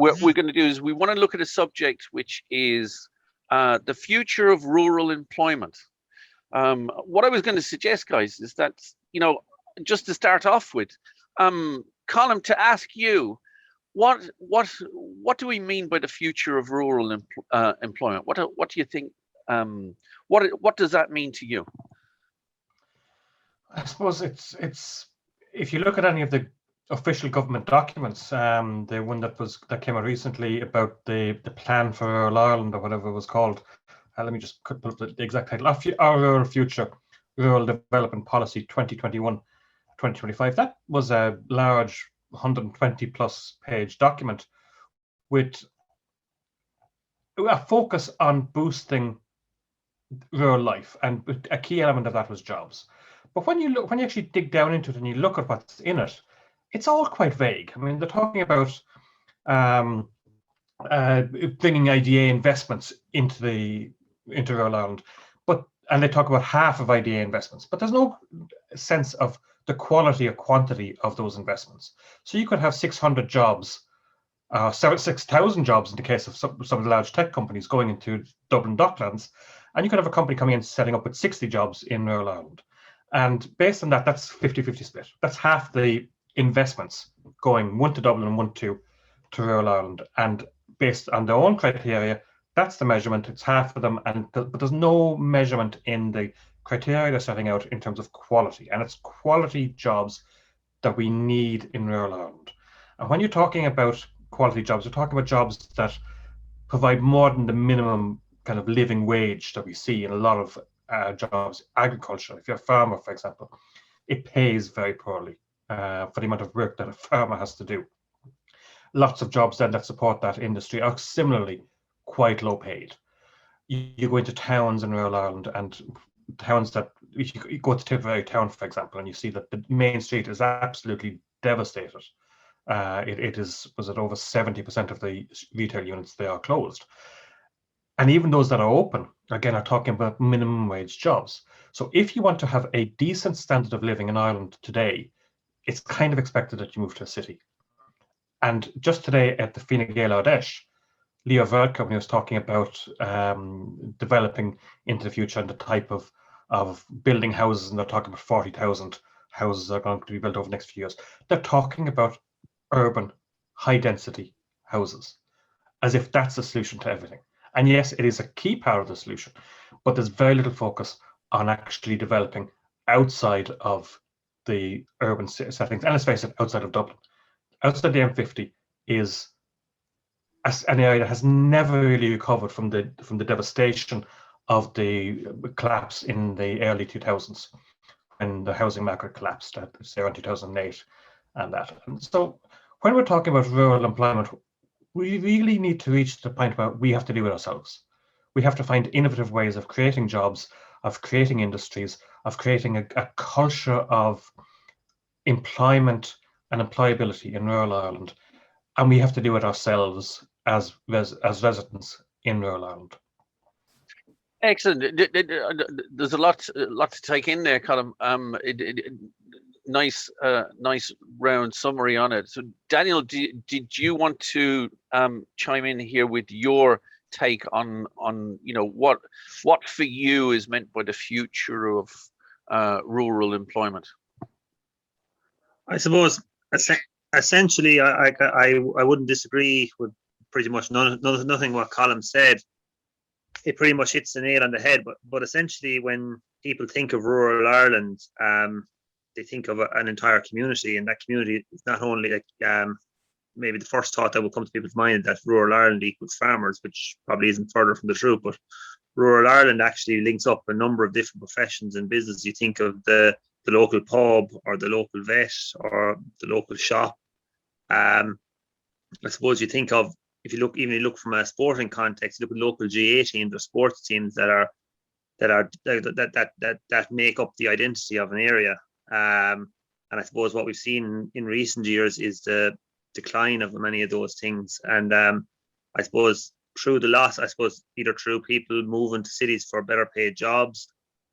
what we're going to do is we want to look at a subject which is the future of rural employment. What I was going to suggest, guys, is that, just to start off with, Colin, to ask you, what do we mean by the future of rural employment? What do you think? What does that mean to you? I suppose it's if you look at any of the official government documents, the one that came out recently about the plan for rural Ireland, or whatever it was called. Let me just put up the exact title: Our Future Rural Development Policy 2021-2025. That was a large 120 plus page document with a focus on boosting rural life, and a key element of that was jobs. But when you actually dig down into it and you look at what's in it, it's all quite vague. I mean, they're talking about bringing IDA investments into rural Ireland, and they talk about half of IDA investments, but there's no sense of the quality or quantity of those investments. So you could have 600 jobs, 6,000 jobs in the case of some of the large tech companies going into Dublin Docklands, and you could have a company coming in setting up with 60 jobs in rural Ireland. And based on that, that's 50-50 split. That's half the investments going, one to Dublin and one to rural Ireland. And based on their own criteria, that's the measurement. It's half of them, but there's no measurement in the criteria they're setting out in terms of quality. And it's quality jobs that we need in rural Ireland. And when you're talking about quality jobs, you're talking about jobs that provide more than the minimum kind of living wage that we see in a lot of jobs. Agriculture, if you're a farmer, for example, it pays very poorly for the amount of work that a farmer has to do. Lots of jobs then that support that industry are similarly quite low paid. You go into towns in rural Ireland, and towns that, if you go to Tipperary town, for example, and you see that the main street is absolutely devastated. It was at over 70% of the retail units, they are closed. And even those that are open, again, are talking about minimum wage jobs. So if you want to have a decent standard of living in Ireland today, it's kind of expected that you move to a city. And just today at the Fine Gael Ardèche, Leo Varadkar, when he was talking about developing into the future and the type of building houses, and they're talking about 40,000 houses are going to be built over the next few years. They're talking about urban, high-density houses, as if that's the solution to everything. And yes, it is a key part of the solution, but there's very little focus on actually developing outside of the urban settings. And let's face it, outside of Dublin. Outside the M50 is an area that has never really recovered from the devastation of the collapse in the early 2000s, when the housing market collapsed, say around 2008 and that. And so when we're talking about rural employment, we really need to reach the point where we have to do it ourselves. We have to find innovative ways of creating jobs, of creating industries, of creating a culture of employment and employability in rural Ireland. And we have to do it ourselves as residents in rural Ireland. Excellent. There's a lot to take in there, Colin. Nice round summary on it. So, Daniel, did you want to chime in here with your take on what for you is meant by the future of rural employment? I suppose essentially, I wouldn't disagree with pretty much nothing what Colin said. It pretty much hits the nail on the head. But essentially, when people think of rural Ireland, they think of an entire community, and that community is not only like maybe the first thought that will come to people's mind that rural Ireland equals farmers, which probably isn't further from the truth. But rural Ireland actually links up a number of different professions and business. You think of the local pub, or the local vet, or the local shop. I suppose you think of, if you look from a sporting context, you look at local GA teams or sports teams that make up the identity of an area. And I suppose what we've seen in recent years is the decline of many of those things. And I suppose through the loss, either through people moving to cities for better paid jobs,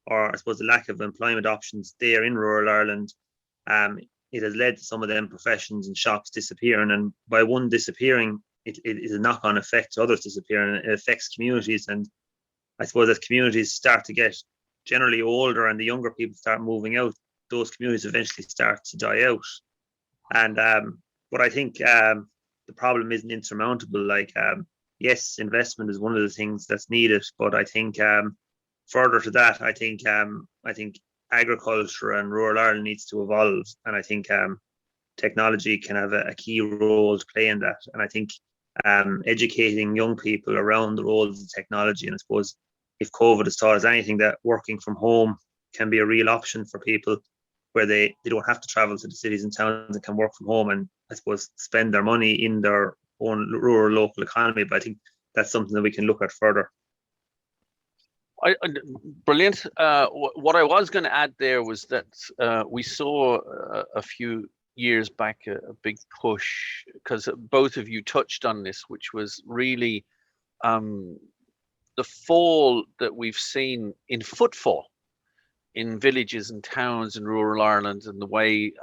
or I suppose the lack of employment options there in rural Ireland, it has led to some of them professions and shops disappearing. And by one disappearing, it is a knock-on effect to others disappearing, and it affects communities. And I suppose as communities start to get generally older and the younger people start moving out, those communities eventually start to die out. And but I think the problem isn't insurmountable. Like, yes, investment is one of the things that's needed, but I think further to that, I think agriculture and rural Ireland needs to evolve, and I think technology can have a key role to play in that. And I think educating young people around the roles of technology, and I suppose if COVID has taught us anything, that working from home can be a real option for people, where they don't have to travel to the cities and towns and can work from home and I suppose spend their money in their own rural local economy. But I think that's something that we can look at further. Brilliant. What I was going to add there was that we saw a few years back a big push, because both of you touched on this, which was really the fall that we've seen in footfall in villages and towns in rural Ireland, and the way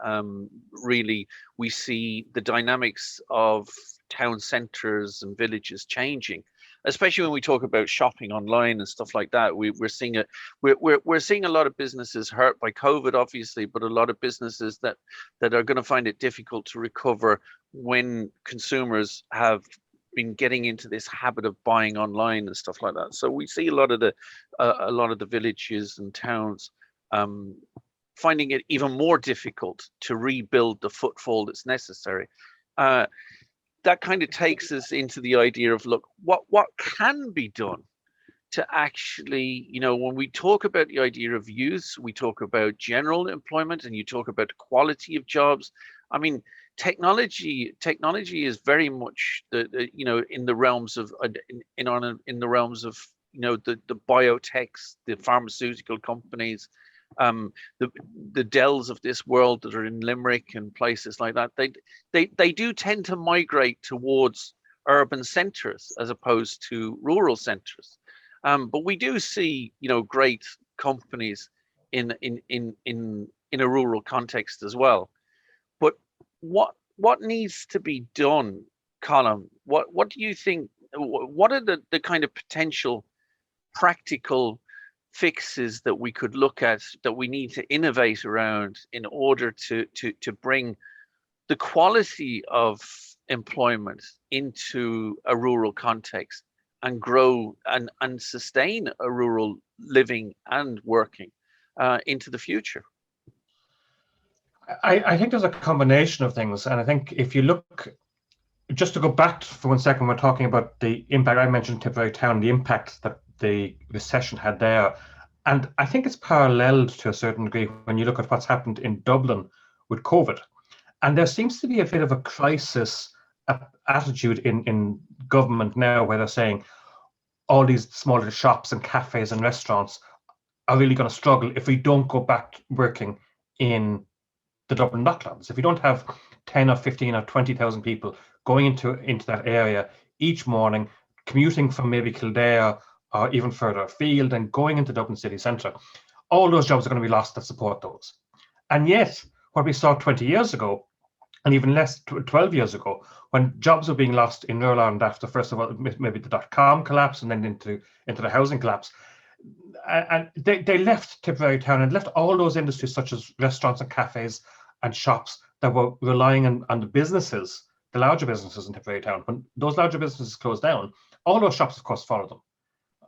really we see the dynamics of town centres and villages changing, especially when we talk about shopping online and stuff like that. We're seeing it. We're seeing a lot of businesses hurt by COVID, obviously, but a lot of businesses that are going to find it difficult to recover when consumers have been getting into this habit of buying online and stuff like that. So we see a lot of the villages and towns finding it even more difficult to rebuild the footfall that's necessary. That kind of takes us into the idea of, look, what can be done to actually, when we talk about the idea of youth, we talk about general employment, and you talk about the quality of jobs. I mean, technology is very much in the realms of the biotechs, the pharmaceutical companies, the Dells of this world that are in Limerick and places like that. They do tend to migrate towards urban centres as opposed to rural centres. But we do see great companies in a rural context as well. But what needs to be done, Colm? What do you think? What are the kind of potential practical fixes that we could look at, that we need to innovate around, in order to bring the quality of employment into a rural context and grow and sustain a rural living and working into the future? I think there's a combination of things, and I think if you look, just to go back for 1 second, we're talking about the impact. I mentioned Tipperary Town, the impact that the recession had there, and I think it's paralleled to a certain degree when you look at what's happened in Dublin with COVID. And there seems to be a bit of a crisis attitude in government now, where they're saying all these smaller shops and cafes and restaurants are really going to struggle if we don't go back working in the Dublin Docklands. If we don't have 10 or 15 or 20,000 people going into that area each morning, commuting from maybe Kildare or even further afield and going into Dublin city centre, all those jobs are going to be lost that support those. And yet, what we saw 20 years ago, and even less 12 years ago, when jobs were being lost in rural Ireland after, first of all, maybe the .com collapse and then into the housing collapse, and they left Tipperary Town and left all those industries such as restaurants and cafes and shops that were relying on the businesses, the larger businesses in Tipperary Town. When those larger businesses closed down, all those shops, of course, followed them.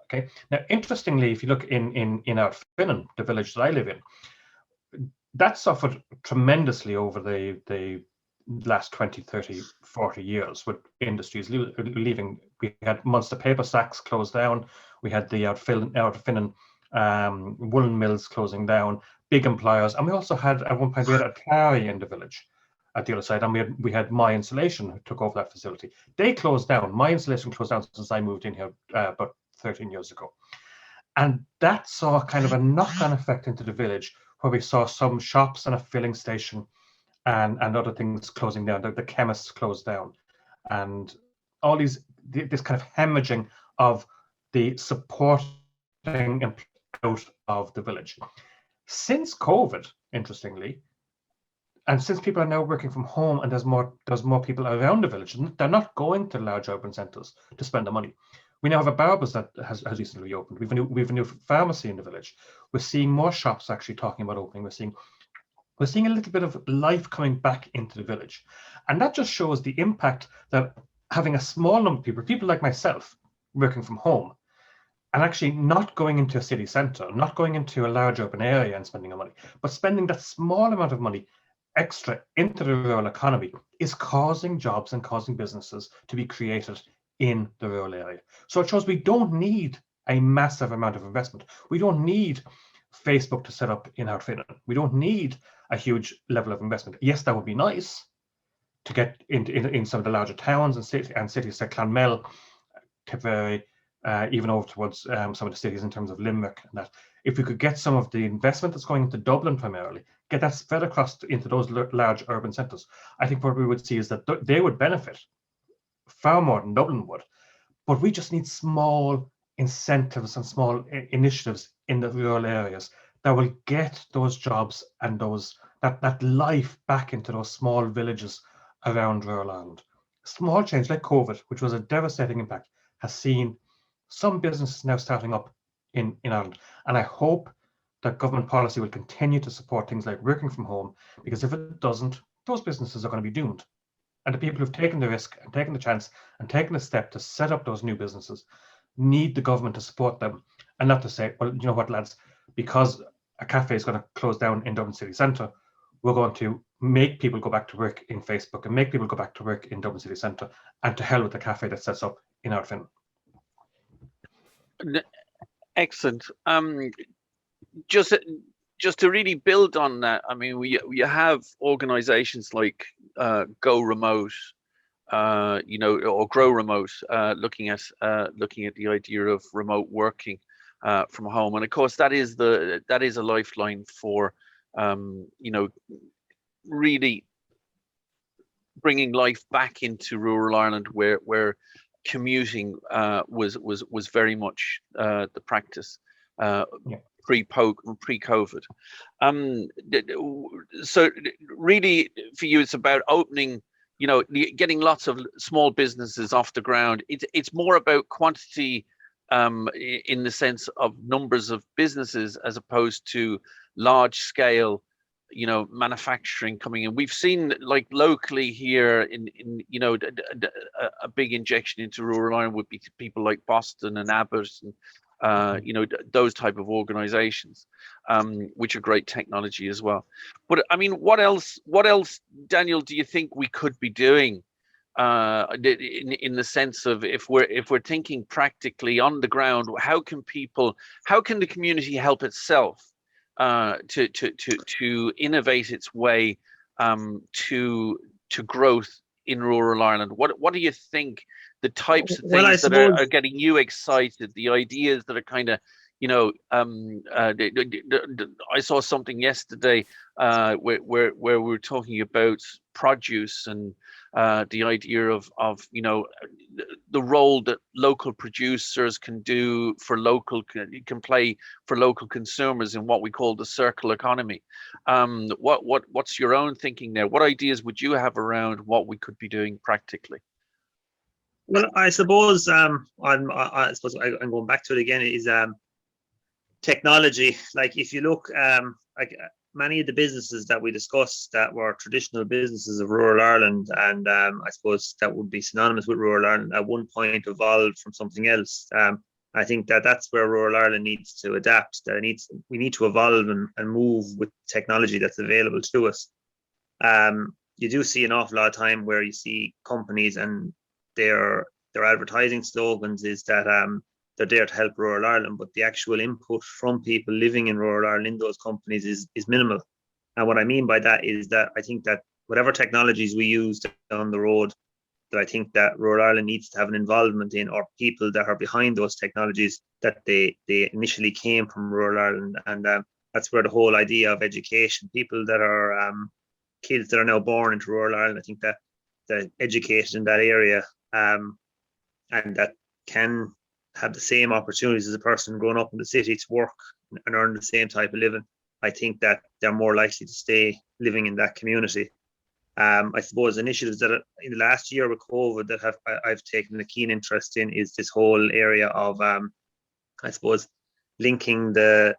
Okay. Now, interestingly, if you look in Ardfinnan, the village that I live in, that suffered tremendously over the last 20, 30, 40 years, with industries leaving. We had Munster Paper Sacks closed down. We had the Ardfinnan woolen mills closing down, big employers. And we also had, at one point, we had a Clary in the village at the other side, and we had My Insulation who took over that facility. They closed down. My Insulation closed down since I moved in here about 13 years ago. And that saw kind of a knock-on effect into the village, where we saw some shops and a filling station and other things closing down. The chemists closed down, and all this kind of hemorrhaging of the supporting out of the village. Since COVID, interestingly, And since people are now working from home and there's more people around the village, they're not going to large urban centres to spend the money. We now have a Barber's that has recently reopened. We've a new pharmacy in the village. We're seeing more shops actually talking about opening. We're seeing a little bit of life coming back into the village. And that just shows the impact that having a small number of people like myself, working from home, and actually not going into a city centre, not going into a large urban area and spending the money, but spending that small amount of money extra into the rural economy is causing jobs and causing businesses to be created in the rural area. So it shows we don't need a massive amount of investment. We don't need Facebook to set up in Ardfinnan. We don't need a huge level of investment. Yes, that would be nice to get in some of the larger towns and cities like Clonmel, Tipperary, even over towards some of the cities in terms of Limerick and that. If we could get some of the investment that's going into Dublin primarily, get that spread across into those large urban centres, I think what we would see is that they would benefit far more than Dublin would. But we just need small incentives and small initiatives in the rural areas that will get those jobs and that life back into those small villages around rural Ireland. Small change like COVID, which was a devastating impact, has seen some businesses now starting up in Ireland. And I hope that government policy will continue to support things like working from home, because if it doesn't, those businesses are going to be doomed. And the people who've taken the risk and taken the chance and taken the step to set up those new businesses need the government to support them, and not to say, well, you know what, lads, because a cafe is going to close down in Dublin city centre, we're going to make people go back to work in Facebook and make people go back to work in Dublin city centre, and to hell with the cafe that sets up in Ardfinnan. Excellent. Just to really build on that, I mean, we have organisations like Go Remote, or Grow Remote, looking at the idea of remote working from home, and of course that is a lifeline for really bringing life back into rural Ireland, where commuting was very much the practice pre-COVID. So really, for you, it's about opening, getting lots of small businesses off the ground. It's more about quantity in the sense of numbers of businesses, as opposed to large scale manufacturing coming in. We've seen, like, locally here in a big injection into rural Ireland would be people like Boston and Abbott and those type of organizations, which are great technology as well. But I mean, what else, Daniel, do you think we could be doing in the sense of, if we're thinking practically on the ground, how can the community help itself to innovate its way to growth in rural Ireland? What do you think the types of things that are getting you excited, the ideas that are kind of, I saw something yesterday where we were talking about produce and the idea of the role that local producers can play for local consumers in what we call the circle economy. What's your own thinking there? What ideas would you have around what we could be doing practically? Well, I suppose I'm going back to it again. Is technology. Like, if you look, like many of the businesses that we discussed that were traditional businesses of rural Ireland, and I suppose that would be synonymous with rural Ireland, at one point evolved from something else. I think that's where rural Ireland needs to adapt. We need to evolve and move with technology that's available to us. You do see an awful lot of time where you see companies and their advertising slogans is that they're there to help rural Ireland, but the actual input from people living in rural Ireland in those companies is minimal. And what I mean by that is that I think that whatever technologies we use down the road, that I think that rural Ireland needs to have an involvement in, or people that are behind those technologies, that they initially came from rural Ireland. And that's where the whole idea of education, people that are kids that are now born into rural Ireland, I think that they're educated in that area, and that can have the same opportunities as a person growing up in the city to work and earn the same type of living. I think that they're more likely to stay living in that community. I suppose initiatives that in the last year with COVID that I've taken a keen interest in is this whole area of I suppose linking the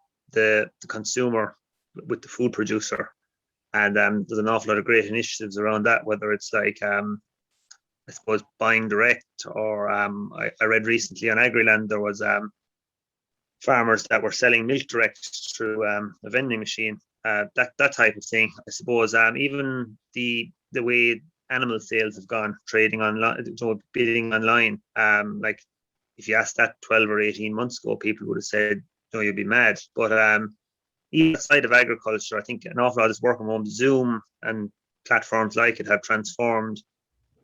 consumer with the food producer, and there's an awful lot of great initiatives around that. Whether it's like I suppose buying direct, or I read recently on Agriland there was farmers that were selling milk direct through a vending machine. That type of thing. I suppose even the way animal sales have gone, trading online, bidding online. Like if you asked that 12 or 18 months ago, people would have said, "No, you'd be mad." But even outside of agriculture, I think an awful lot of this work from home, Zoom and platforms like it have transformed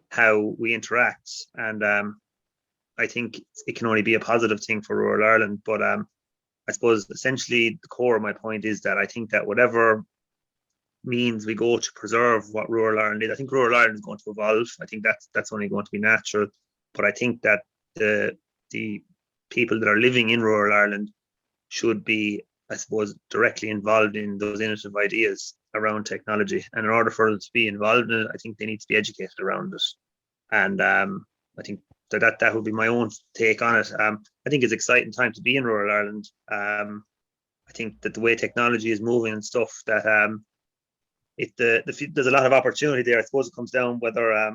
how we interact, and I think it can only be a positive thing for rural Ireland. But I suppose essentially the core of my point is that I think that whatever means we go to preserve what rural Ireland is, I think rural Ireland is going to evolve. I think that's only going to be natural. But I think that the people that are living in rural Ireland should be, I suppose, directly involved in those innovative ideas around technology. And in order for them to be involved in it, I think they need to be educated around it. And I think that would be my own take on it. I think it's an exciting time to be in rural Ireland. I think that the way technology is moving and stuff, that there's a lot of opportunity there. I suppose it comes down whether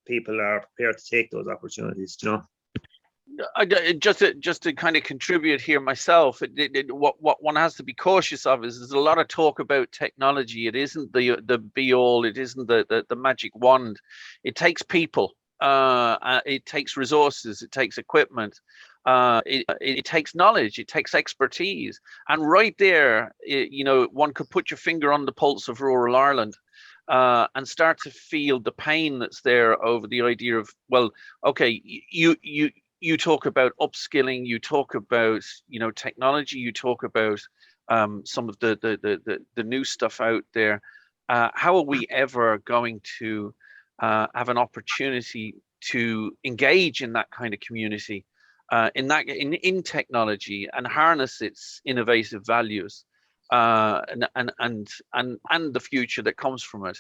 people are prepared to take those opportunities. You know. Just to kind of contribute here myself, what one has to be cautious of is there's a lot of talk about technology. It isn't the be all. It isn't the magic wand. It takes people. It takes resources. It takes equipment. It takes knowledge. It takes expertise. And right there, one could put your finger on the pulse of rural Ireland. And start to feel the pain that's there over the idea of, well, okay, you talk about upskilling, you talk about technology, you talk about some of the new stuff out there. How are we ever going to have an opportunity to engage in that kind of community, in technology, and harness its innovative values, and the future that comes from it?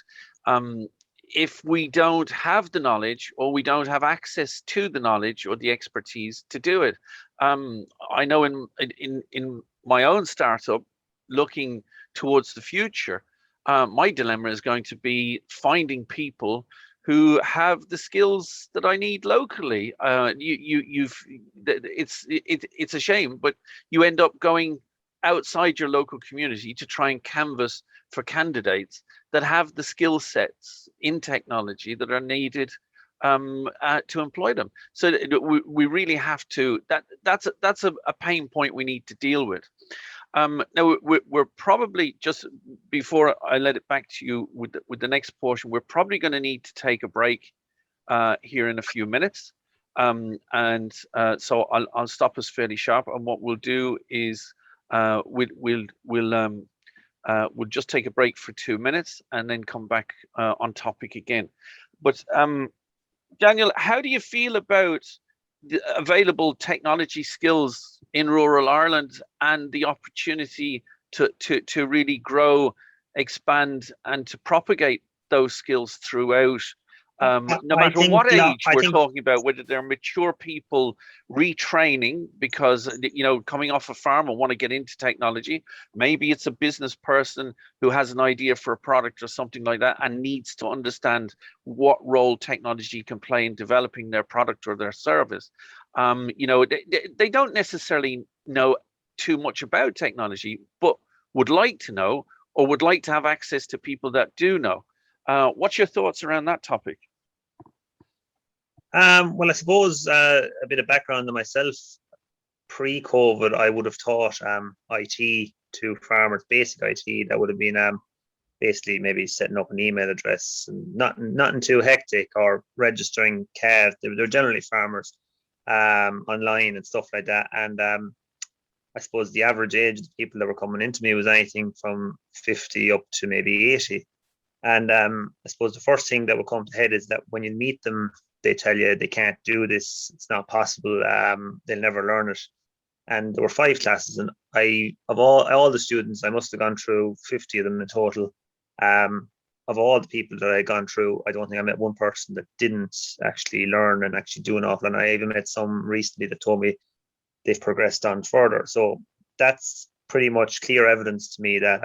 If we don't have the knowledge, or we don't have access to the knowledge or the expertise to do it, I know in my own startup, looking towards the future, my dilemma is going to be finding people who have the skills that I need locally. It's a shame, but you end up going outside your local community to try and canvass for candidates that have the skill sets in technology that are needed to employ them. So we really have to. That's a pain point we need to deal with. Now we're probably, just before I let it back to you with the next portion, we're probably going to need to take a break here in a few minutes, so I'll stop us fairly sharp. And what we'll do is we'll just take a break for 2 minutes and then come back on topic again. But Daniel, how do you feel about the available technology skills in rural Ireland and the opportunity to really grow, expand, and to propagate those skills throughout? No matter what age we're talking about, whether they're mature people retraining because coming off a farm and want to get into technology, maybe it's a business person who has an idea for a product or something like that and needs to understand what role technology can play in developing their product or their service. They don't necessarily know too much about technology, but would like to know, or would like to have access to people that do know. What's your thoughts around that topic? Well, I suppose a bit of background on myself. Pre-COVID, I would have taught IT to farmers, basic IT. That would have been basically maybe setting up an email address, and nothing too hectic, or registering calves. They're generally farmers online and stuff like that. And I suppose the average age of the people that were coming into me was anything from 50 up to maybe 80. And I suppose the first thing that will come to head is that when you meet them, they tell you they can't do this, it's not possible, they'll never learn it. and there were 5 classes, and of all the students, I must have gone through 50 of them in total. Of all the people that I had gone through, I don't think I met one person that didn't actually learn and actually do an awful lot. And I even met some recently that told me they've progressed on further. So that's pretty much clear evidence to me that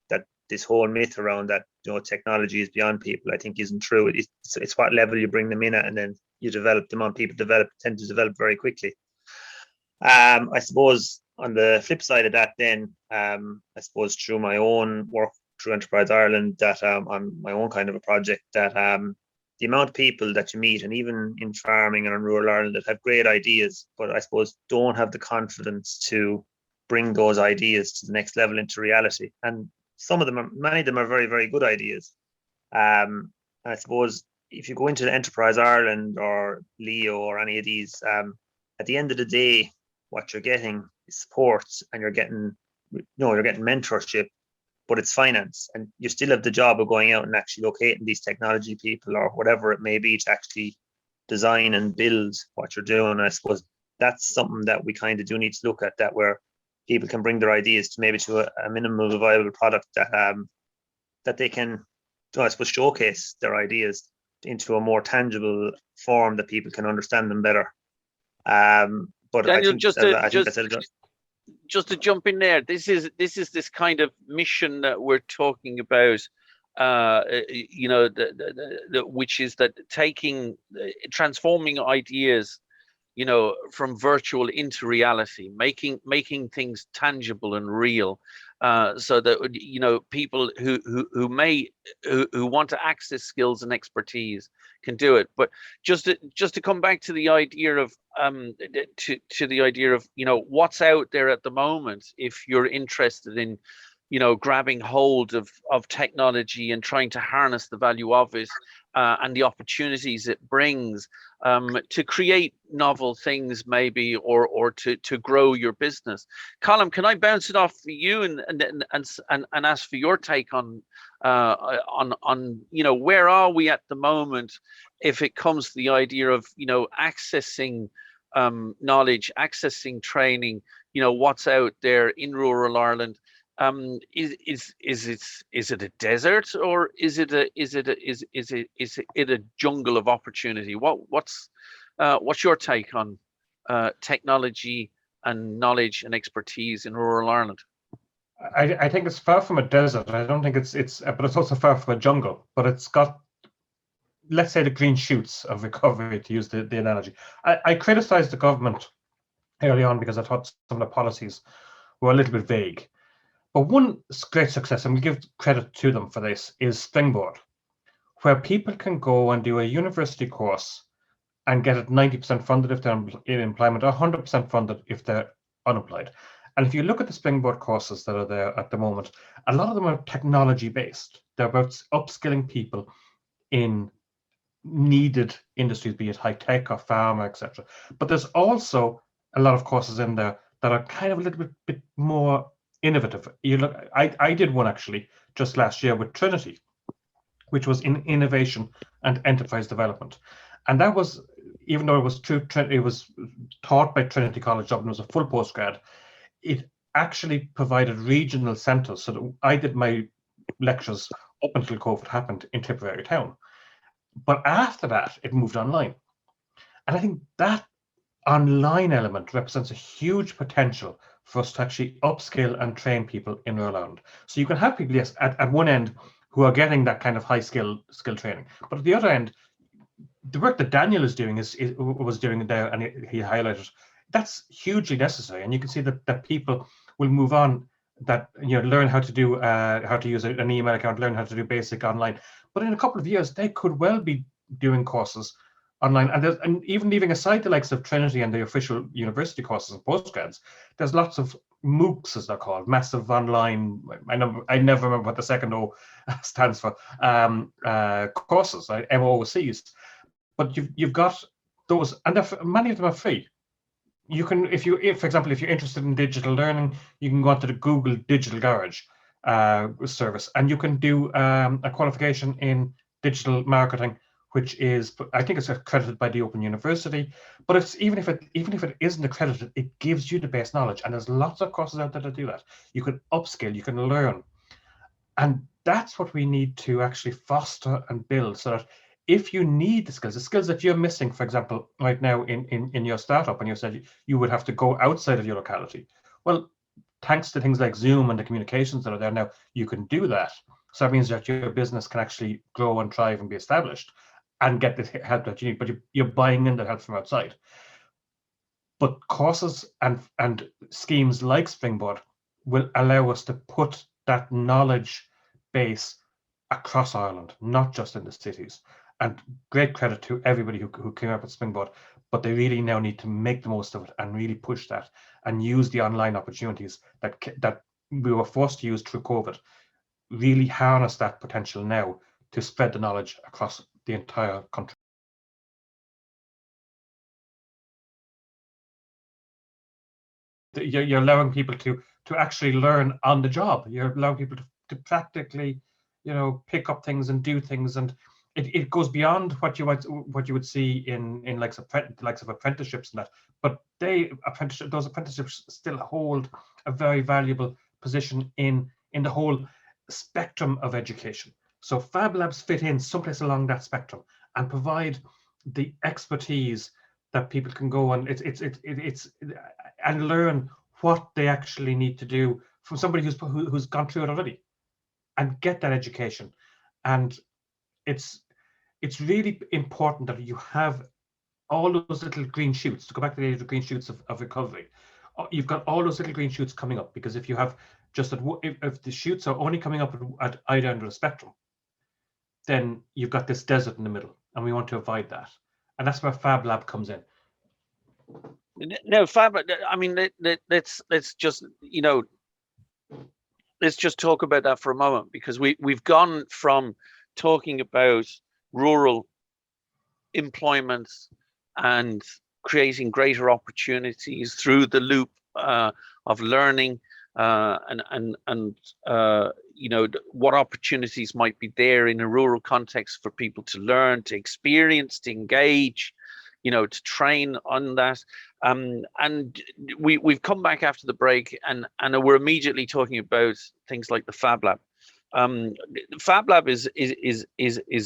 that this whole myth around that, you know, technology is beyond people, I think isn't true. It's what level you bring them in at, and then you develop them on. People tend to develop very quickly. I suppose on the flip side of that, then I suppose through my own work through Enterprise Ireland, that on my own kind of a project, that the amount of people that you meet, and even in farming and in rural Ireland, that have great ideas, but I suppose don't have the confidence to bring those ideas to the next level into reality. And many of them are very, very good ideas. And I suppose if you go into the Enterprise Ireland or Leo or any of these, at the end of the day, what you're getting is support, and you're getting mentorship, but it's finance, and you still have the job of going out and actually locating these technology people or whatever it may be to actually design and build what you're doing. I suppose that's something that we kind of do need to look at, that where people can bring their ideas to maybe to a minimal viable product that they can, I suppose, showcase their ideas into a more tangible form that people can understand them better. But Daniel, I think that's it. Just to jump in there, this is this kind of mission that we're talking about, you know, which is that transforming ideas, you know, from virtual into reality, making things tangible and real, so that, you know, people who want to access skills and expertise can do it. But just to come back to the idea of to the idea of, you know, what's out there at the moment, if you're interested in, you know, grabbing hold of technology and trying to harness the value of it, and the opportunities it brings, to create novel things, maybe, or to grow your business. Colm, can I bounce it off for you and ask for your take on you know, where are we at the moment if it comes to the idea of, you know, accessing knowledge, accessing training, you know, what's out there in rural Ireland? Is it a desert, or is it a jungle of opportunity? What's your take on technology and knowledge and expertise in rural Ireland? I think it's far from a desert. I don't think it's but it's also far from a jungle. But it's got, let's say, the green shoots of recovery, to use the analogy. I criticized the government early on because I thought some of the policies were a little bit vague. But one great success, and we give credit to them for this, is Springboard, where people can go and do a university course and get it 90% funded if they're in employment, or 100% funded if they're unemployed. And if you look at the Springboard courses that are there at the moment, a lot of them are technology based. They're about upskilling people in needed industries, be it high tech or pharma, etc. But there's also a lot of courses in there that are kind of a little bit more innovative. You look, I did one actually just last year with Trinity, which was in innovation and enterprise development, and that was, even though it was taught by Trinity College Dublin, it was a full postgrad. It actually provided regional centres, so that I did my lectures up until COVID happened in Tipperary town, but after that it moved online, and I think that online element represents a huge potential for us to actually upskill and train people in rural Ireland. So you can have people, yes, at one end who are getting that kind of high skill training, but at the other end, the work that Daniel was doing there, and he highlighted, that's hugely necessary. And you can see that people will move on, that, you know, learn how to do how to use an email account, learn how to do basic online. But in a couple of years, they could well be doing courses online, and even leaving aside the likes of Trinity and the official university courses and postgrads, there's lots of MOOCs, as they're called, massive online. I never remember what the second O stands for. Courses, MOOCs. But you've got those, and many of them are free. You can, for example, if you're interested in digital learning, you can go onto the Google Digital Garage service, and you can do a qualification in digital marketing which is, I think it's accredited by the Open University, but it's even if it isn't accredited, it gives you the base knowledge. And there's lots of courses out there that do that. You can upskill, you can learn. And that's what we need to actually foster and build, so that if you need the skills that you're missing, for example, right now in your startup, and you said you would have to go outside of your locality. Well, thanks to things like Zoom and the communications that are there now, you can do that. So that means that your business can actually grow and thrive and be established and get the help that you need, but you're buying in that help from outside. But courses and schemes like Springboard will allow us to put that knowledge base across Ireland, not just in the cities. And great credit to everybody who came up with Springboard, but they really now need to make the most of it and really push that and use the online opportunities that we were forced to use through COVID. Really harness that potential now to spread the knowledge across the entire country. You're allowing people to actually learn on the job. You're allowing people to practically, pick up things and do things, and it goes beyond what you would see in likes of apprenticeships and that. But those apprenticeships still hold a very valuable position in the whole spectrum of education. So Fab Labs fit in someplace along that spectrum and provide the expertise that people can go and and learn what they actually need to do from somebody who's gone through it already, and get that education. And it's really important that you have all those little green shoots. To go back to the age of green shoots of recovery, you've got all those little green shoots coming up, because if you have just if the shoots are only coming up at either end of the spectrum, then you've got this desert in the middle, and we want to avoid that. And that's where Fab Lab comes in. No, Fab. I mean, let's just let's just talk about that for a moment, because we've gone from talking about rural employment and creating greater opportunities through the loop of learning and what opportunities might be there in a rural context for people to learn, to experience, to engage, to train on that. And we've come back after the break, and we're immediately talking about things like the Fab Lab. Fab Lab is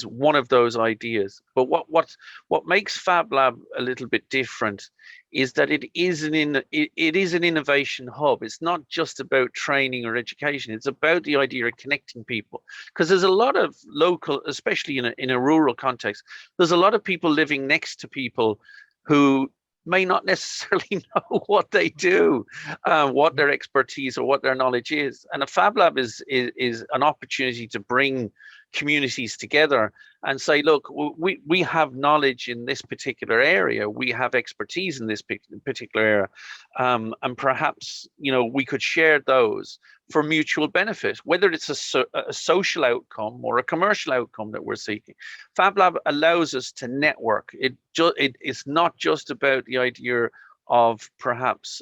one of those ideas, but what makes Fab Lab a little bit different is that it is an innovation hub. It's not just about training or education. It's about the idea of connecting people, because there's a lot of local, especially in a rural context, there's a lot of people living next to people who may not necessarily know what they do, what their expertise or what their knowledge is. And a Fab Lab is an opportunity to bring communities together and say, look, we have knowledge in this particular area, we have expertise in this particular area, and perhaps we could share those for mutual benefit, whether it's a social outcome or a commercial outcome that we're seeking. Fab Lab allows us to network. It's not just about the idea of perhaps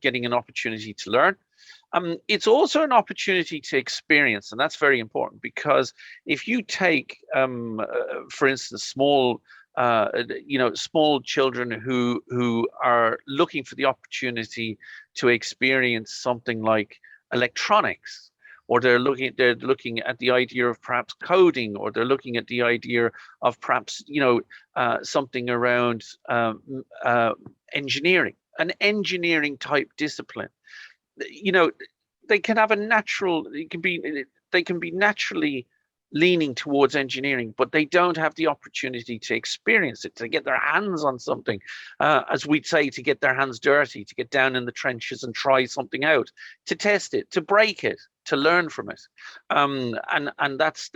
getting an opportunity to learn. It's also an opportunity to experience, and that's very important, because if you take, for instance, small children who are looking for the opportunity to experience something like electronics, or they're looking at the idea of perhaps coding, or they're looking at the idea of perhaps something around engineering, an engineering type discipline. They can have they can be naturally leaning towards engineering, but they don't have the opportunity to experience it, to get their hands on something, as we'd say, to get their hands dirty, to get down in the trenches and try something out, to test it, to break it, to learn from it. And that's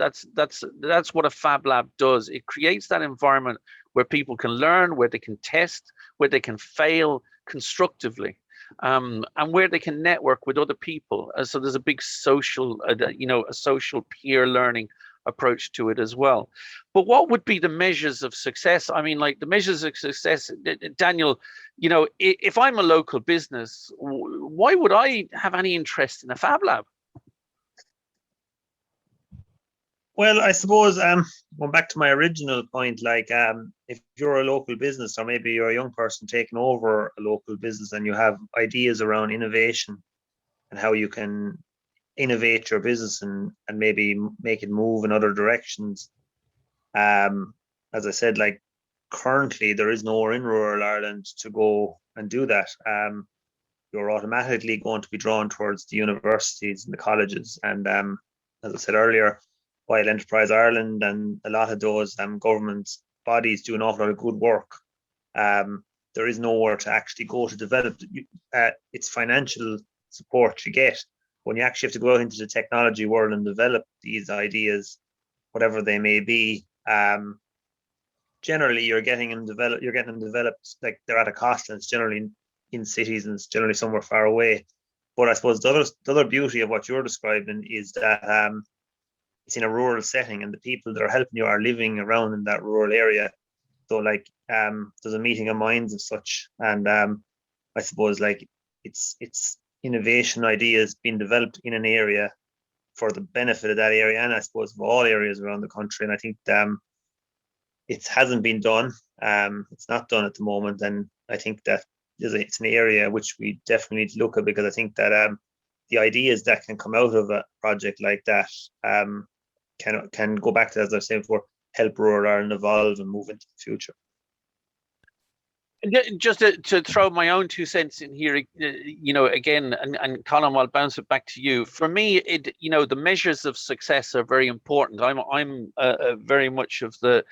what a Fab Lab does. It creates that environment where people can learn, where they can test, where they can fail constructively. And where they can network with other people. So there's a big social, a social peer learning approach to it as well. But what would be the measures of success? I mean, like the measures of success, Daniel, if I'm a local business, why would I have any interest in a Fab Lab? Well, I suppose going back to my original point, like if you're a local business or maybe you're a young person taking over a local business and you have ideas around innovation and how you can innovate your business and maybe make it move in other directions. As I said, like currently there is nowhere in rural Ireland to go and do that. You're automatically going to be drawn towards the universities and the colleges. And as I said earlier, while Enterprise Ireland and a lot of those government bodies do an awful lot of good work, there is nowhere to actually go to develop its financial support you get when you actually have to go out into the technology world and develop these ideas, whatever they may be. Generally, you're getting them developed like they're at a cost, and it's generally in cities and it's generally somewhere far away. But I suppose the other beauty of what you're describing is that it's in a rural setting, and the people that are helping you are living around in that rural area. So like there's a meeting of minds as such, and I suppose like it's innovation ideas being developed in an area for the benefit of that area, and I suppose of all areas around the country. And I think it hasn't been done. It's not done at the moment, and I think that it's an area which we definitely need to look at, because I think that the ideas that can come out of a project like that can go back to, as I said before, help rural Ireland evolve and move into the future. Just to throw my own 2 cents in here, again, and Colin, I'll bounce it back to you. For me, the measures of success are very important. I'm very much of the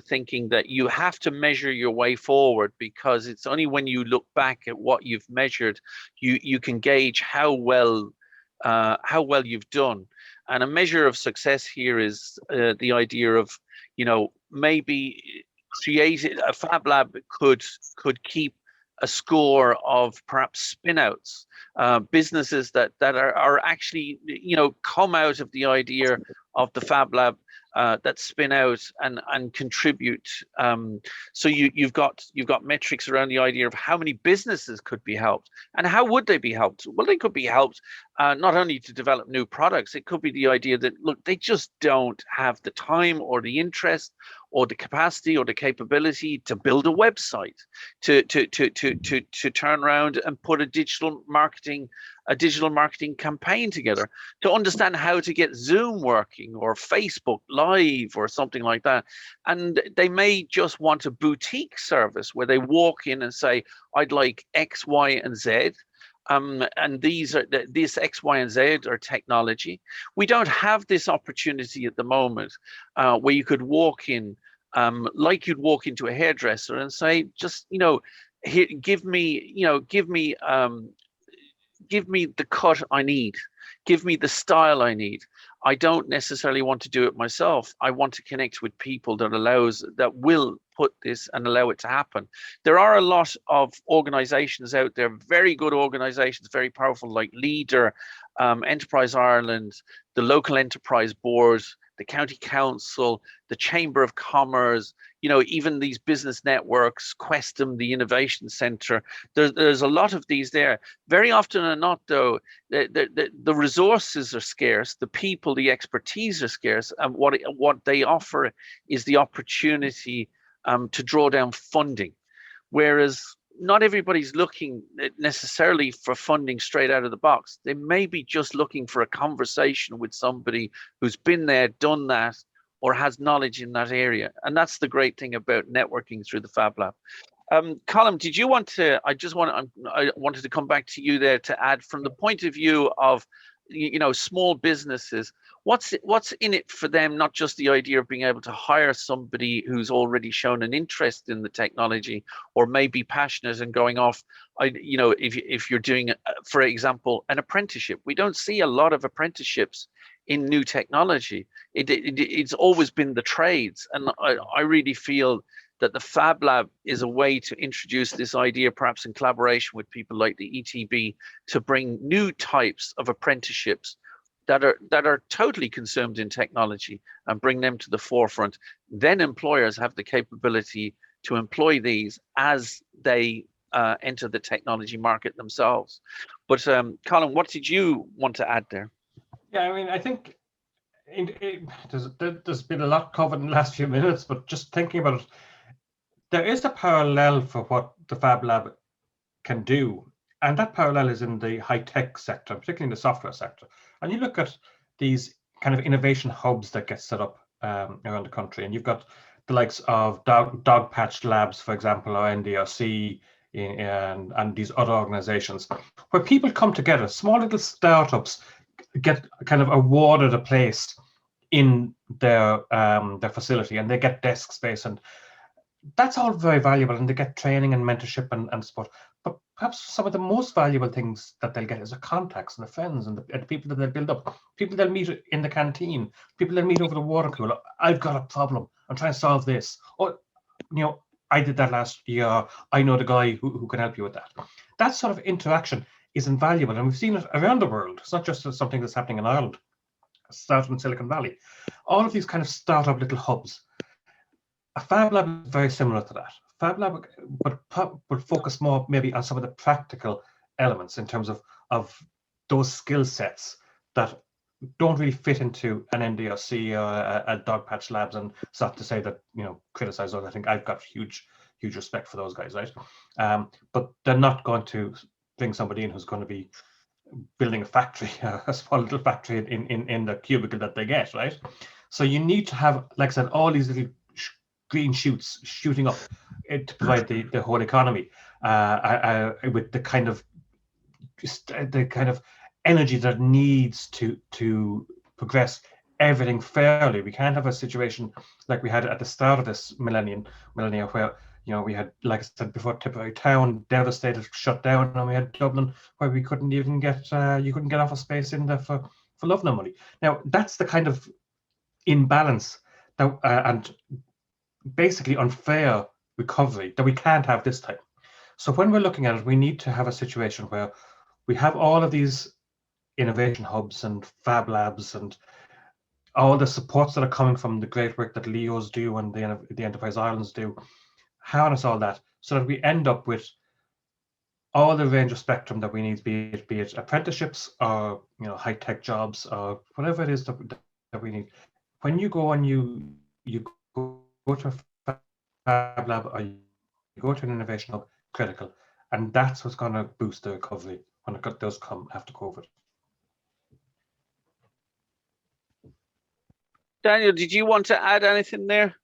thinking that you have to measure your way forward, because it's only when you look back at what you've measured, you can gauge how well you've done. And a measure of success here is the idea of, maybe created a FabLab could keep a score of perhaps spinouts, businesses that are actually come out of the idea of the FabLab, that spin out and contribute. So you've got metrics around the idea of how many businesses could be helped, and how would they be helped? Well, they could be helped not only to develop new products. It could be the idea that, look, they just don't have the time or the interest or the capacity or the capability to build a website, to turn around and put a digital marketing campaign together, to understand how to get Zoom working or Facebook Live or something like that. And they may just want a boutique service where they walk in and say, I'd like X, Y, and Z. And this X, Y, and Z are technology. We don't have this opportunity at the moment where you could walk in like you'd walk into a hairdresser and say, just here, give me the cut I need, give me the style I need. I don't necessarily want to do it myself. I want to connect with people that will put this and allow it to happen. There are a lot of organizations out there, very good organizations, very powerful, like Leader, Enterprise Ireland, the local enterprise boards, the county council, the Chamber of Commerce, even these business networks, Questum, the Innovation Centre. There's a lot of these there. Very often or not, though, the resources are scarce, the people, the expertise are scarce, and what they offer is the opportunity to draw down funding, whereas not everybody's looking necessarily for funding straight out of the box. They may be just looking for a conversation with somebody who's been there, done that, or has knowledge in that area. And that's the great thing about networking through the FabLab. Colin, did you want to? I wanted to come back to you there to add, from the point of view of small businesses, what's in it for them? Not just the idea of being able to hire somebody who's already shown an interest in the technology or maybe passionate and going off. If you're doing, for example, an apprenticeship, we don't see a lot of apprenticeships in new technology. It's always been the trades, and I really feel that the FabLab is a way to introduce this idea, perhaps in collaboration with people like the ETB, to bring new types of apprenticeships that are totally consumed in technology and bring them to the forefront. Then employers have the capability to employ these as they enter the technology market themselves. But Colin, what did you want to add there? Yeah, I mean, I think there's been a lot covered in the last few minutes, but just thinking about it, there is a parallel for what the Fab Lab can do, and that parallel is in the high-tech sector, particularly in the software sector. And you look at these kind of innovation hubs that get set up around the country, and you've got the likes of Dog Patch Labs, for example, or NDRC, and these other organizations, where people come together, small little startups get kind of awarded a place in their facility, and they get desk space, and that's all very valuable, and they get training and mentorship and support. But perhaps some of the most valuable things that they'll get is the contacts and the friends and the people that they'll build up, people they'll meet in the canteen, people they'll meet over the water cooler. I've got a problem, I'm trying to solve this. Or, I did that last year. I know the guy who can help you with that. That sort of interaction is invaluable, and we've seen it around the world. It's not just something that's happening in Ireland. It started in Silicon Valley. All of these kind of startup little hubs. A Fab Lab is very similar to that. Fab Lab would focus more maybe on some of the practical elements in terms of those skill sets that don't really fit into an NDRC or a Dog Patch Labs. And it's not to say that, criticize those. I think I've got huge respect for those guys, right? But they're not going to bring somebody in who's going to be building a factory, a small little factory in the cubicle that they get, right? So you need to have, like I said, all these little green shoots shooting up to provide the whole economy with the kind of energy that needs to progress everything fairly. We can't have a situation like we had at the start of this millennia where we had, like I said before, Tipperary town devastated, shut down, and we had Dublin where we couldn't even get you couldn't get office space in there for love nor money. Now that's the kind of imbalance that and basically unfair recovery that we can't have this time. So when we're looking at it, we need to have a situation where we have all of these innovation hubs and Fab Labs and all the supports that are coming from the great work that Leo's do and the Enterprise Islands do, harness all that so that we end up with all the range of spectrum that we need, be it apprenticeships or high-tech jobs or whatever it is that we need. When you go and you go to a Fab Lab or you go to an innovation hub, critical, and that's what's going to boost the recovery when it does come after COVID. Daniel, did you want to add anything there?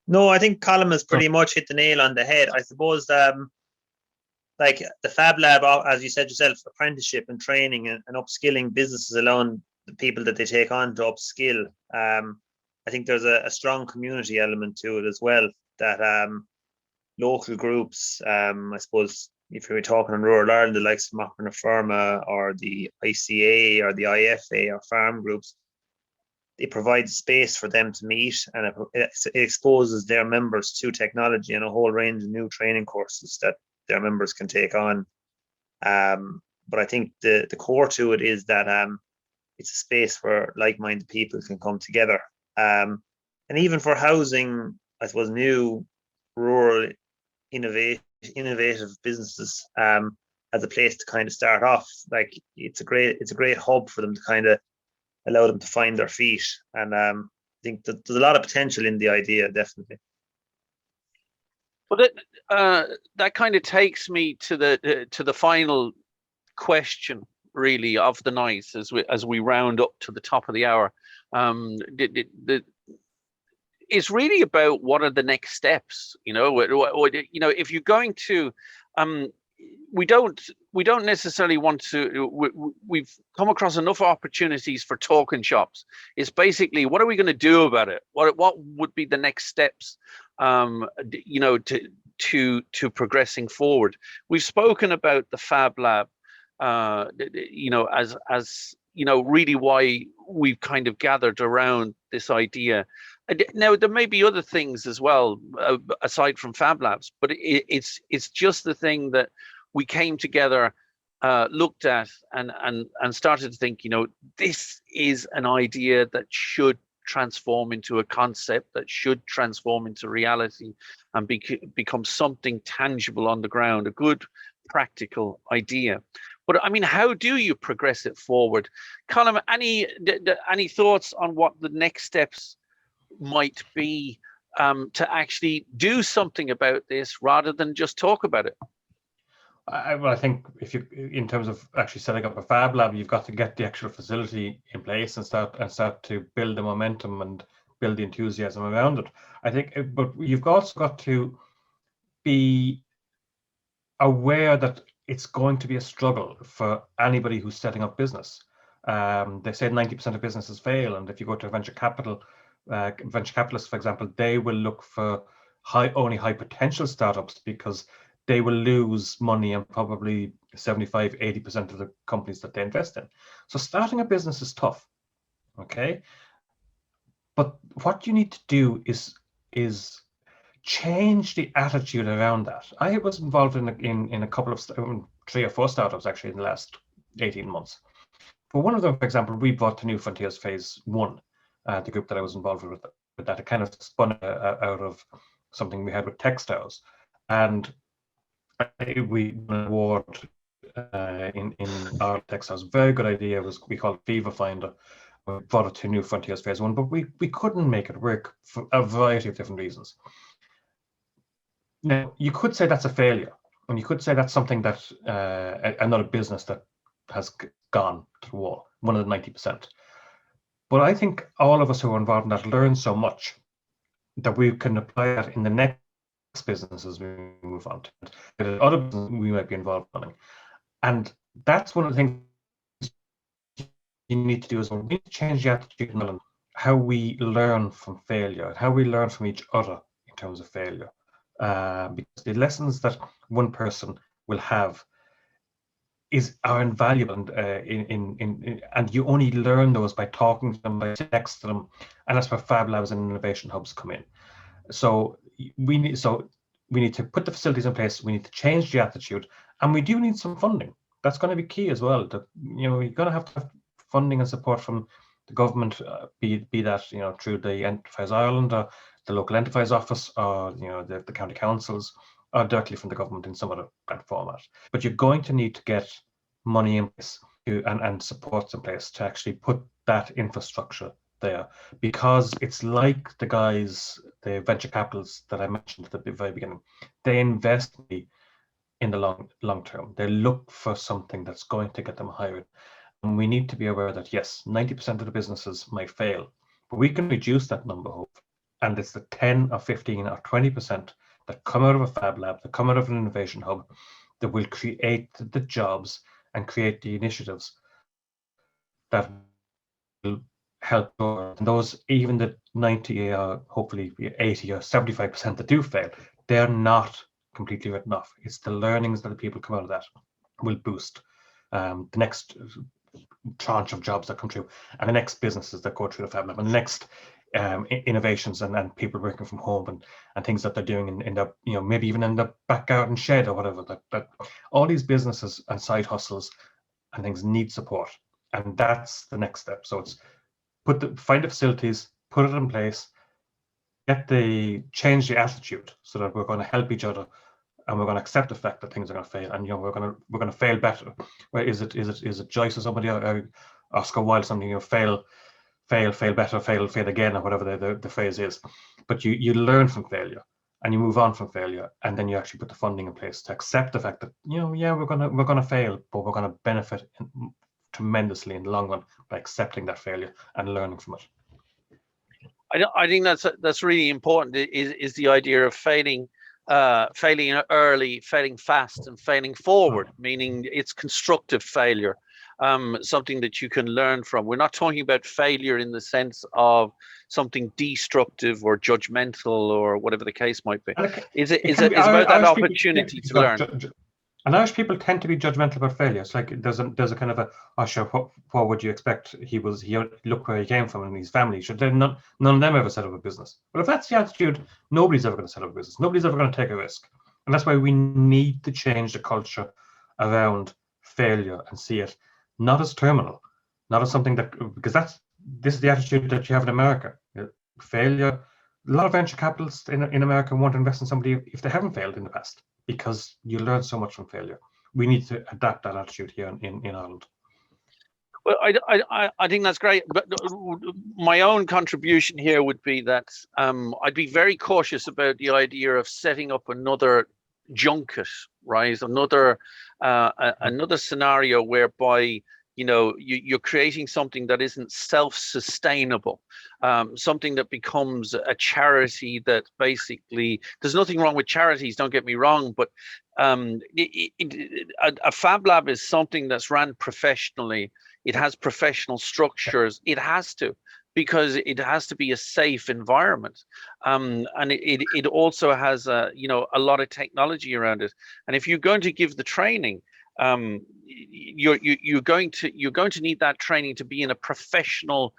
No, I think Colin has pretty much hit the nail on the head. I suppose, like the Fab Lab, as you said yourself, apprenticeship and training and upskilling businesses alone, the people that they take on to upskill. I think there's a strong community element to it as well, that local groups, I suppose, if you're talking in rural Ireland, the likes of Macron na Firma or the ICA or the IFA or farm groups, it provides space for them to meet, and it exposes their members to technology and a whole range of new training courses that their members can take on. But I think the core to it is that it's a space where like-minded people can come together. And even for housing, I suppose, new rural innovative businesses as a place to kind of start off, like it's a great hub for them to kind of allow them to find their feet. And I think that there's a lot of potential in the idea, definitely. Well, that kind of takes me to the final question, really, of the night as we round up to the top of the hour. It's really about what are the next steps. If you're going to, we don't necessarily want to. We've come across enough opportunities for talking shops. It's basically, what are we going to do about it? What would be the nenext steps? To progressing forward. We've spoken about the Fab Lab, as really why we've kind of gathered around this idea. Now, there may be other things as well, aside from Fab Labs, but it's just the thing that we came together, looked at, and started to think, this is an idea that should transform into a concept, that should transform into reality and become something tangible on the ground, a good practical idea. But I mean, how do you progress it forward? Colin, any thoughts on what the next steps might be to actually do something about this rather than just talk about it? I think if you, in terms of actually setting up a fab lab, you've got to get the actual facility in place and start to build the momentum and build the enthusiasm around it. I think, but you've also got to be aware that it's going to be a struggle for anybody who's setting up business. They say 90% of businesses fail, and if you go to a venture capitalists, for example, they will look for only high potential startups because they will lose money on probably 75-80% of the companies that they invest in. So starting a business is tough, okay? But what you need to do is change the attitude around that. I was involved in a couple of 3 or 4 startups actually in the last 18 months. For one of them, for example, we bought the New Frontiers Phase 1, the group that I was involved with that. It kind of spun out of something we had with textiles, and we won an award in our textiles. Very good idea. We called it Fever Finder. We brought it to New Frontiers Phase 1, but we couldn't make it work for a variety of different reasons. Now, you could say that's a failure, and you could say that's something that another business that has gone to the wall, one of the 90%. But I think all of us who are involved in that learn so much that we can apply that in the next businesses we move on to, other businesses we might be involved in. And that's one of the things you need to do as well. We need to change the attitude and how we learn from failure, how we learn from each other in terms of failure. Because the lessons that one person will have are invaluable, and you only learn those by talking to them, by texting them, and that's where Fab Labs and innovation hubs come in. So we need to put the facilities in place. We need to change the attitude, and we do need some funding. That's going to be key as well. That you're going to have funding and support from the government, be that through the Enterprise Ireland, or the local enterprise office, or the county councils, or directly from the government in some other format. But you're going to need to get money in place and supports in place to actually put that infrastructure there, because it's like the venture capitals that I mentioned at the very beginning. They invest in the long term. They look for something that's going to get them hired. And we need to be aware that yes, 90% of the businesses might fail, but we can reduce that number, and it's the 10 or 15 or 20% that come out of a Fab Lab, that come out of an innovation hub, that will create the jobs and create the initiatives that will help. And those, even the 90 or hopefully 80 or 75% that do fail, they're not completely written off. It's the learnings that the people come out of that will boost the next tranche of jobs that come through, and the next businesses that go through the Fab Lab, and the next innovations and people working from home and things that they're doing in the maybe even in the back garden shed or whatever. That all these businesses and side hustles and things need support, and that's the next step. So it's find the facilities, put it in place, change the attitude so that we're going to help each other, and we're going to accept the fact that things are going to fail, and we're going to fail better. Where is it Joyce or somebody, or Oscar Wilde, something, fail better, fail again, or whatever the phrase is. But you learn from failure, and you move on from failure, and then you actually put the funding in place to accept the fact that we're gonna fail, but we're gonna benefit tremendously in the long run by accepting that failure and learning from it. I think that's really important. Is the idea of failing early, failing fast, and failing forward, meaning it's constructive failure. Something that you can learn from. We're not talking about failure in the sense of something destructive or judgmental or whatever the case might be. It's about that opportunity to learn. And Irish people tend to be judgmental about failure. It's like there's a kind of a sure, what would you expect? He look where he came from and his family. None of them ever set up a business. But if that's the attitude, nobody's ever going to set up a business. Nobody's ever going to take a risk. And that's why we need to change the culture around failure and see it not as terminal, not as something because this is the attitude that you have in America. Failure. A lot of venture capitalists in America want to invest in somebody if they haven't failed in the past, because you learn so much from failure. we need to adapt that attitude here in Ireland. Well, I think that's great. But my own contribution here would be that I'd be very cautious about the idea of setting up another junket, right? Another scenario whereby you're creating something that isn't self-sustainable, something that becomes a charity that basically, there's nothing wrong with charities, don't get me wrong, but a Fab Lab is something that's run professionally. It has professional structures. It has to, because it has to be a safe environment, and it also has a lot of technology around it. And if you're going to give the training, you're going to need that training to be in a professional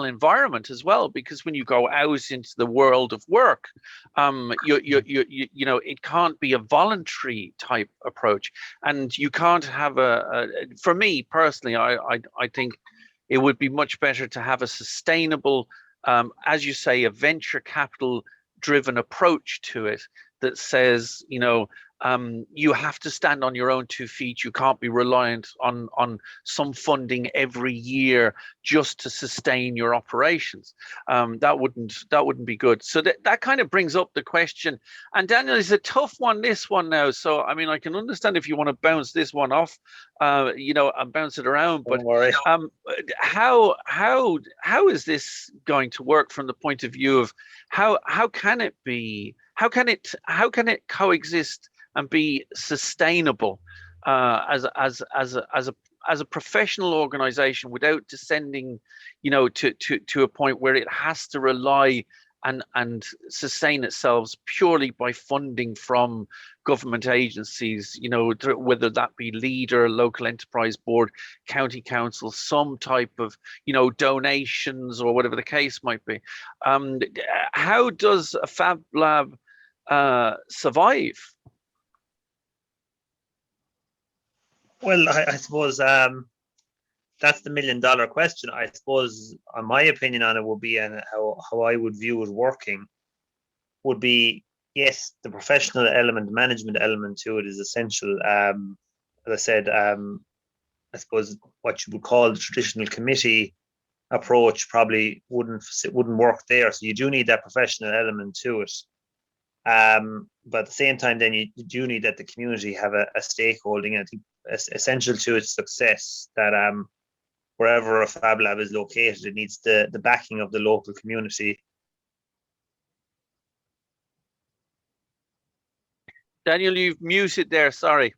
environment as well, because when you go out into the world of work, it can't be a voluntary type approach, and you can't have for me personally, I think it would be much better to have a sustainable, as you say, a venture capital driven approach to it that says, you have to stand on your own 2 feet. You can't be reliant on some funding every year just to sustain your operations. That wouldn't be good. So that kind of brings up the question. And Daniel, is a tough one, this one now. So I mean, I can understand if you want to bounce this one off, and bounce it around. But how is this going to work from the point of view of how can it be? How can it coexist and be sustainable as a professional organization without descending, to a point where it has to rely and sustain itself purely by funding from government agencies, whether that be Leader, local enterprise board, county council, some type of, donations or whatever the case might be. How does a Fab Lab survive? Well, I suppose that's the $1 million question. I suppose, my opinion on it would be, and how I would view it working, would be, yes, the professional element, the management element to it is essential. As I said, I suppose what you would call the traditional committee approach probably wouldn't work there. So you do need that professional element to it. But at the same time, then you do need that the community have a stakeholding. I think it's essential to its success that wherever a Fab Lab is located, it needs the backing of the local community. Daniel, you've muted there, sorry.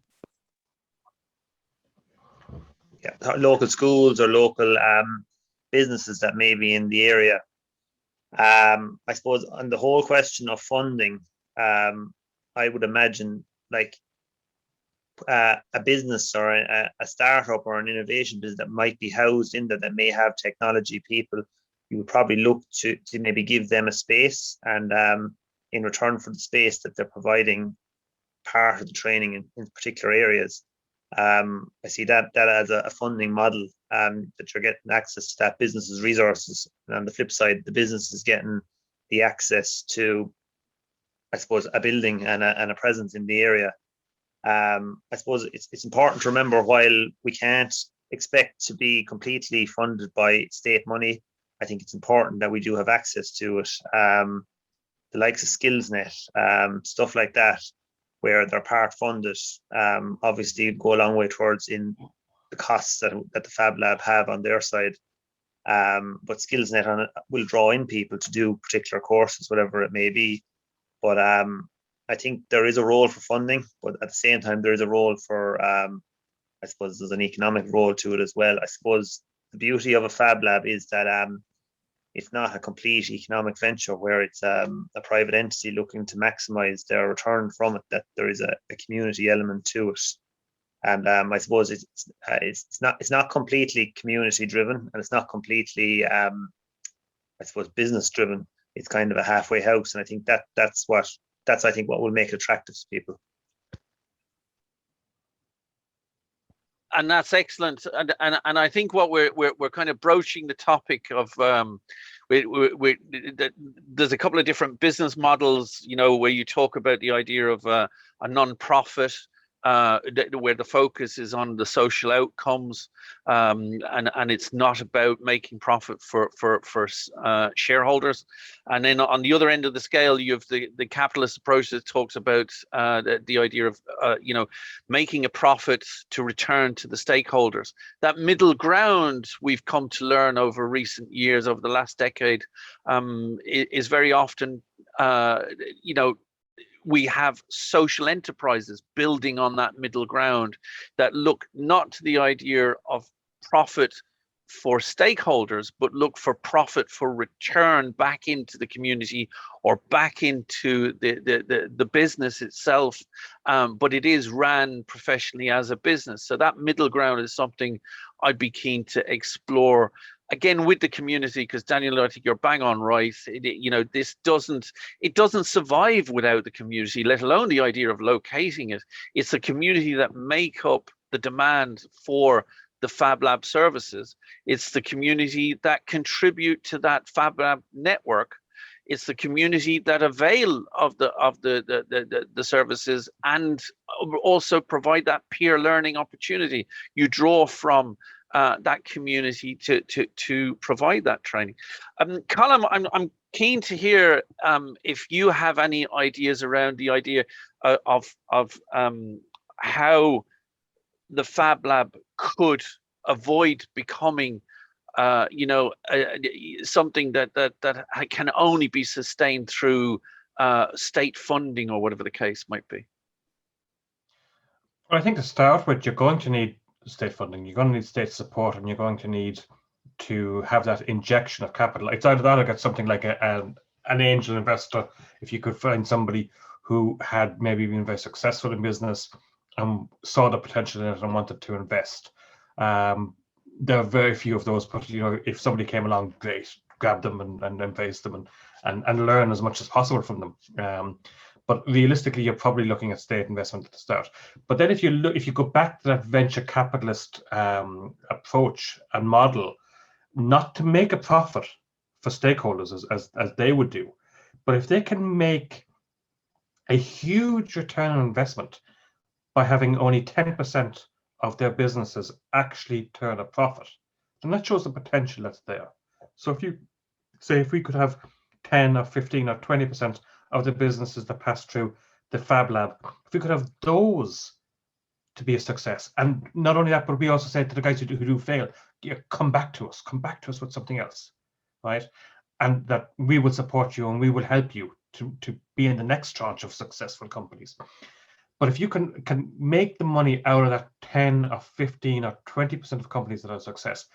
Yeah, local schools or local businesses that may be in the area. I suppose on the whole question of funding, I would imagine like a business or a startup or an innovation business that might be housed in that may have technology people, you would probably look to maybe give them a space, and in return for the space that they're providing part of the training in particular areas. I see that as a funding model, that you're getting access to that business's resources, and on the flip side, the business is getting the access to, I suppose, a building and a presence in the area. I suppose it's important to remember, while we can't expect to be completely funded by state money, I think it's important that we do have access to it. The likes of SkillsNet, stuff like that, where they're part funded, obviously go a long way towards in the costs that the Fab Lab have on their side. But SkillsNet on it will draw in people to do particular courses, whatever it may be. But I think there is a role for funding, but at the same time, there is a role for, I suppose there's an economic role to it as well. I suppose the beauty of a Fab Lab is that it's not a complete economic venture where it's a private entity looking to maximize their return from it, that there is a community element to it. And I suppose it's not completely community driven, and it's not completely, I suppose, business driven. It's kind of a halfway house, and I think that's I think what will make it attractive to people. And that's excellent. And I think what we're kind of broaching the topic of, there's a couple of different business models, where you talk about the idea of a non-profit where the focus is on the social outcomes, and it's not about making profit for shareholders. And then on the other end of the scale, you have the capitalist approach that talks about the idea of making a profit to return to the stakeholders. That middle ground, we've come to learn over recent years, over the last decade, is very often we have social enterprises building on that middle ground that look not to the idea of profit for stakeholders, but look for profit for return back into the community or back into the business itself. But it is ran professionally as a business. So that middle ground is something I'd be keen to explore, again, with the community, because Daniel, I think you're bang on right. This doesn't survive without the community, let alone the idea of locating it. It's the community that make up the demand for the FabLab services. It's the community that contribute to that FabLab network. It's the community that avail of the services and also provide that peer learning opportunity. You draw from that community to provide that training. Colm, I'm keen to hear if you have any ideas around the idea of how the FabLab could avoid becoming something that can only be sustained through state funding or whatever the case might be. Well, I think to start with, you're going to need state funding, you're going to need state support, and you're going to need to have that injection of capital. It's either that or get something like an angel investor. If you could find somebody who had maybe been very successful in business and saw the potential in it and wanted to invest. There are very few of those, but if somebody came along, great, grab them and invest them and learn as much as possible from them. But realistically, you're probably looking at state investment at the start. But then if you go back to that venture capitalist approach and model, not to make a profit for stakeholders as they would do, but if they can make a huge return on investment by having only 10% of their businesses actually turn a profit, then that shows the potential that's there. So if we could have 10 or 15 or 20% of the businesses that pass through the FabLab, if we could have those to be a success, and not only that, but we also said to the guys who do fail, come back to us with something else, right? And that we will support you and we will help you to be in the next tranche of successful companies. But if you can make the money out of that 10 or 15 or 20% of companies that are a success,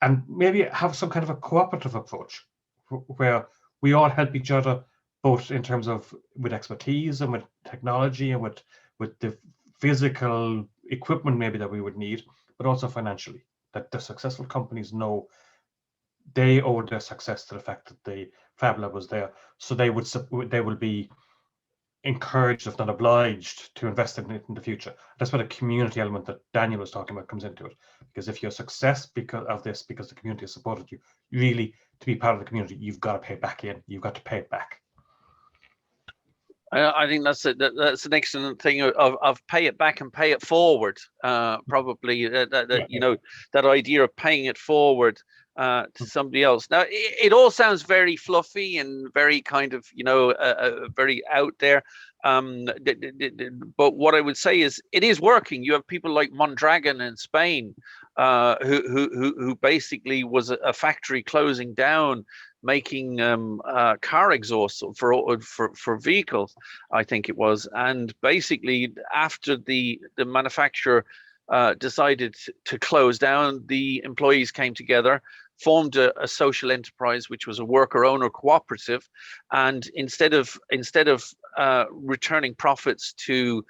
and maybe have some kind of a cooperative approach where we all help each other, both in terms of with expertise and with technology and with the physical equipment maybe that we would need, but also financially, that the successful companies know they owe their success to the fact that the FabLab was there. So they will be encouraged, if not obliged, to invest in it in the future. That's where the community element that Daniel was talking about comes into it. Because if you're a success because the community has supported you, really, to be part of the community, you've got to pay back in. You've got to pay it back. I think that's an excellent thing of pay it back and pay it forward. Probably that idea of paying it forward to somebody else. Now it all sounds very fluffy and very kind of very out there. But what I would say is it is working. You have people like Mondragon in Spain, who basically was a factory closing down, making car exhausts for vehicles, I think it was. And basically, after the manufacturer decided to close down, the employees came together, formed a social enterprise, which was a worker-owner cooperative, and instead of returning profits to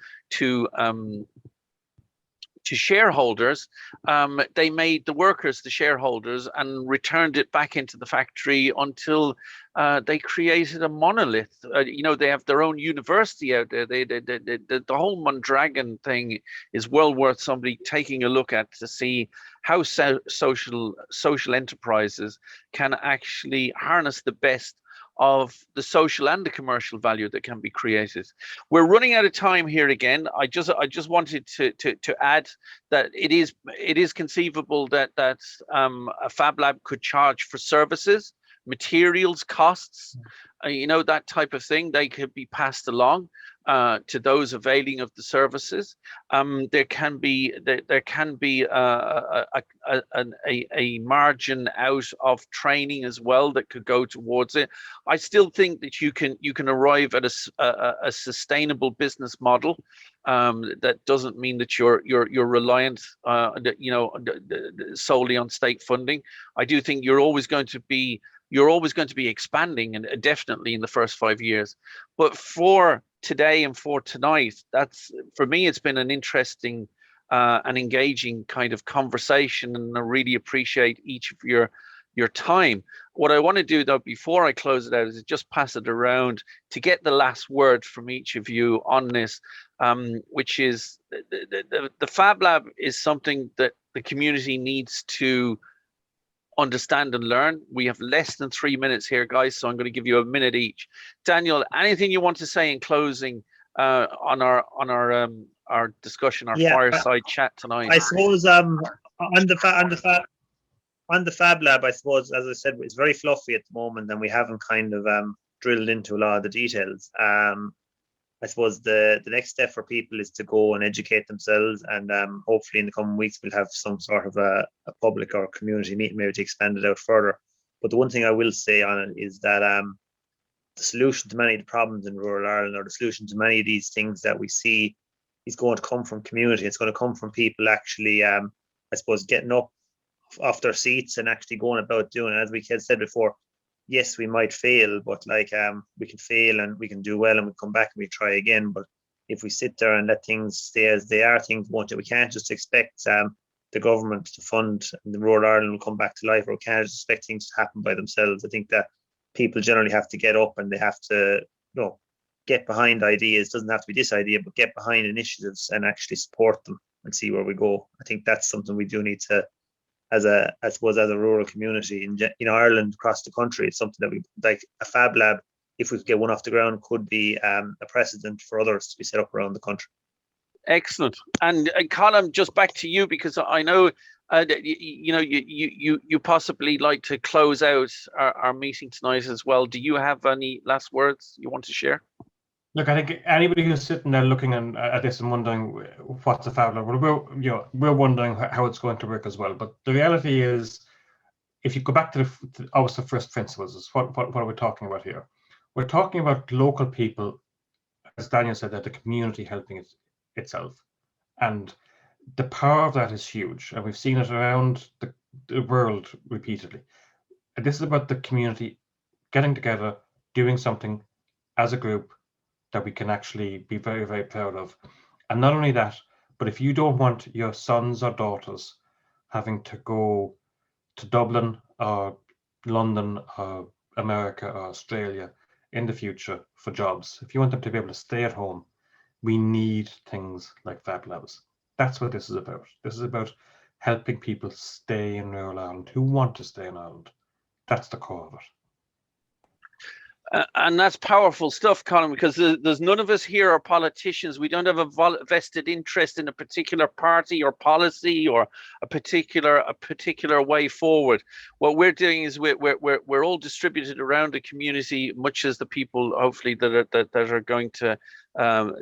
shareholders, they made the workers the shareholders and returned it back into the factory until they created a monolith. They have their own university out there. The whole Mondragon thing is well worth somebody taking a look at to see how social enterprises can actually harness the best of the social and the commercial value that can be created. We're running out of time here again. I just wanted to add that it is conceivable that a Fab Lab could charge for services, materials costs, that type of thing. They could be passed along to those availing of the services. There can be a margin out of training as well that could go towards it. I still think that you can arrive at a sustainable business model that doesn't mean that you're reliant solely on state funding. I do think you're always going to be expanding, and definitely in the first 5 years. But for today and for tonight, that's, for me, it's been an interesting and engaging kind of conversation, and I really appreciate each of your time. What I want to do, though, before I close it out, is just pass it around to get the last word from each of you on this, which is the Fab Lab is something that the community needs to understand and learn. We have less than 3 minutes here, guys, so I'm going to give you a minute each. Daniel, anything you want to say in closing on our discussion, our fireside chat tonight? I suppose on the Fab Lab, I suppose, as I said, it's very fluffy at the moment, and we haven't kind of drilled into a lot of the details. I suppose the next step for people is to go and educate themselves, and hopefully in the coming weeks we'll have some sort of a public or community meeting, maybe to expand it out further. But the one thing I will say on it is that the solution to many of the problems in rural Ireland, or the solution to many of these things that we see, is going to come from community. It's going to come from people actually, I suppose, getting up off their seats and actually going about doing it. As we said before, yes, we might fail, but we can fail and we can do well, and we come back and we try again. But if we sit there and let things stay as they are, things won't. We can't just expect the government to fund, and the rural Ireland will come back to life, or we can't just expect things to happen by themselves. I think that people generally have to get up, and they have to, get behind ideas. It doesn't have to be this idea, but get behind initiatives and actually support them and see where we go. I think that's something we do need to, as a rural community in Ireland, across the country. It's something that we, like a Fab Lab, if we could get one off the ground, could be a precedent for others to be set up around the country. Excellent. And Colm, just back to you, because I know you possibly like to close out our meeting tonight as well. Do you have any last words you want to share? Look, I think anybody who's sitting there looking at this and wondering what's a Fab Lab, we're wondering how it's going to work as well. But the reality is, if you go back to the first principles, is what are we talking about here? We're talking about local people, as Daniel said, that the community helping itself, and the power of that is huge, and we've seen it around the world repeatedly. And this is about the community getting together, doing something as a group that we can actually be very, very proud of. And not only that, but if you don't want your sons or daughters having to go to Dublin or London or America or Australia in the future for jobs, if you want them to be able to stay at home, we need things like Fab Labs. That's what this is about. This is about helping people stay in rural Ireland who want to stay in Ireland. That's the core of it. And that's powerful stuff, Colm, because there's none of us here are politicians. We don't have a vested interest in a particular party or policy or a particular way forward. What we're doing is we're all distributed around the community, much as the people, hopefully, that are going to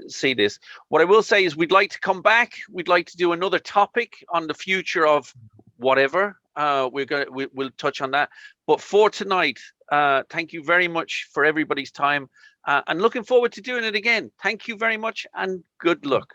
see this. What I will say is we'd like to come back. We'd like to do another topic on the future of whatever. We'll touch on that. But for tonight, thank you very much for everybody's time, and looking forward to doing it again. Thank you very much, and good luck.